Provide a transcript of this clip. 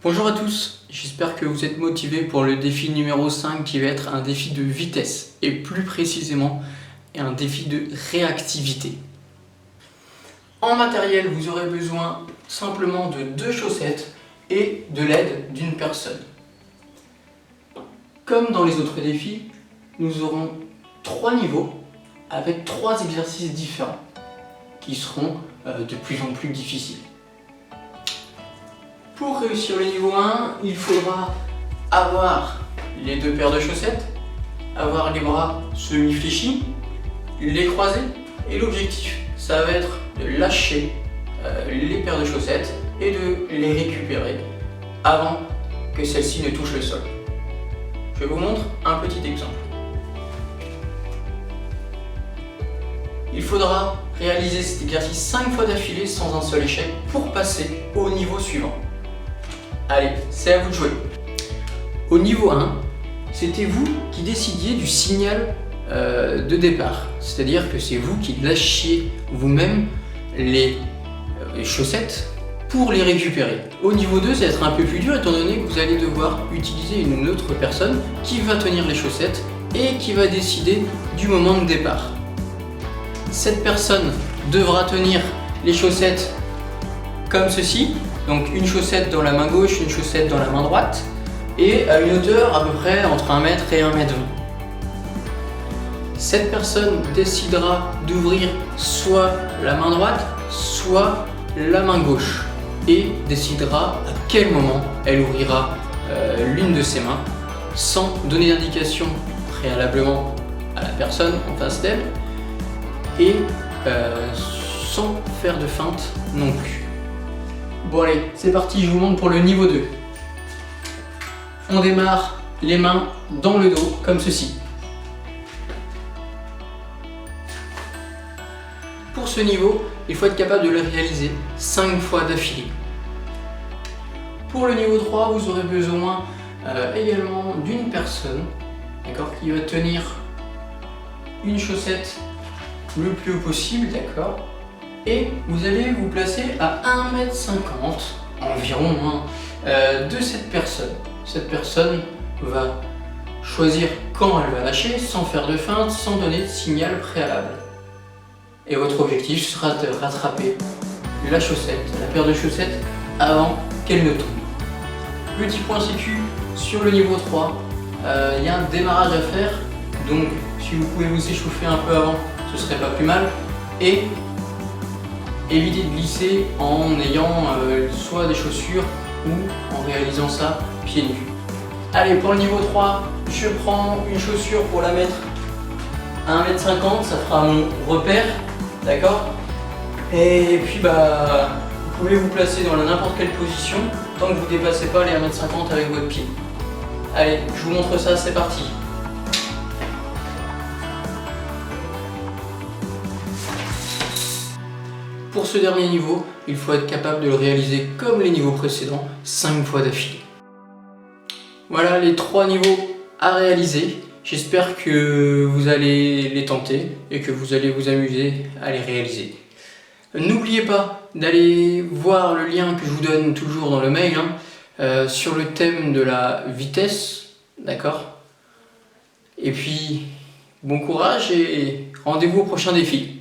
Bonjour à tous, j'espère que vous êtes motivés pour le défi numéro 5 qui va être un défi de vitesse et plus précisément un défi de réactivité. En matériel, vous aurez besoin simplement de 2 chaussettes et de l'aide d'une personne. Comme dans les autres défis, nous aurons 3 niveaux avec 3 exercices différents qui seront de plus en plus difficiles. Pour réussir le niveau 1, il faudra avoir les 2 paires de chaussettes, avoir les bras semi-fléchis, les croiser, et l'objectif, ça va être de lâcher les paires de chaussettes et de les récupérer avant que celles-ci ne touchent le sol. Je vous montre un petit exemple. Il faudra réaliser cet exercice 5 fois d'affilée sans un seul échec pour passer au niveau suivant. Allez, c'est à vous de jouer. Au niveau 1, c'était vous qui décidiez du signal de départ. C'est-à-dire que c'est vous qui lâchiez vous-même les chaussettes pour les récupérer. Au niveau 2, ça va être un peu plus dur étant donné que vous allez devoir utiliser une autre personne qui va tenir les chaussettes et qui va décider du moment de départ. Cette personne devra tenir les chaussettes comme ceci. Donc une chaussette dans la main gauche, une chaussette dans la main droite, et à une hauteur à peu près entre 1 mètre et 1 mètre 20. Cette personne décidera d'ouvrir soit la main droite, soit la main gauche, et décidera à quel moment elle ouvrira l'une de ses mains, sans donner d'indication préalablement à la personne en face d'elle, et sans faire de feinte non plus. Bon allez, c'est parti, je vous montre pour le niveau 2. On démarre les mains dans le dos, comme ceci. Pour ce niveau, il faut être capable de le réaliser 5 fois d'affilée. Pour le niveau 3, vous aurez besoin également d'une personne, d'accord, qui va tenir une chaussette le plus haut possible, d'accord. Et vous allez vous placer à 1,50 m environ de cette personne. Cette personne va choisir quand elle va lâcher, sans faire de feinte, sans donner de signal préalable. Et votre objectif sera de rattraper la chaussette, la paire de chaussettes, avant qu'elle ne tombe. Petit point sécu, sur le niveau 3, il y a un démarrage à faire, donc si vous pouvez vous échauffer un peu avant, ce serait pas plus mal. Et évitez de glisser en ayant soit des chaussures ou en réalisant ça pieds nus. Allez, pour le niveau 3, je prends une chaussure pour la mettre à 1,50 m, ça fera mon repère, d'accord. Et puis vous pouvez vous placer dans n'importe quelle position tant que vous ne dépassez pas les 1,50 m avec votre pied. Allez, je vous montre ça, c'est parti. Pour ce dernier niveau, il faut être capable de le réaliser comme les niveaux précédents, 5 fois d'affilée. Voilà les 3 niveaux à réaliser. J'espère que vous allez les tenter et que vous allez vous amuser à les réaliser. N'oubliez pas d'aller voir le lien que je vous donne toujours dans le mail sur le thème de la vitesse, d'accord. Et puis, bon courage et rendez-vous au prochain défi.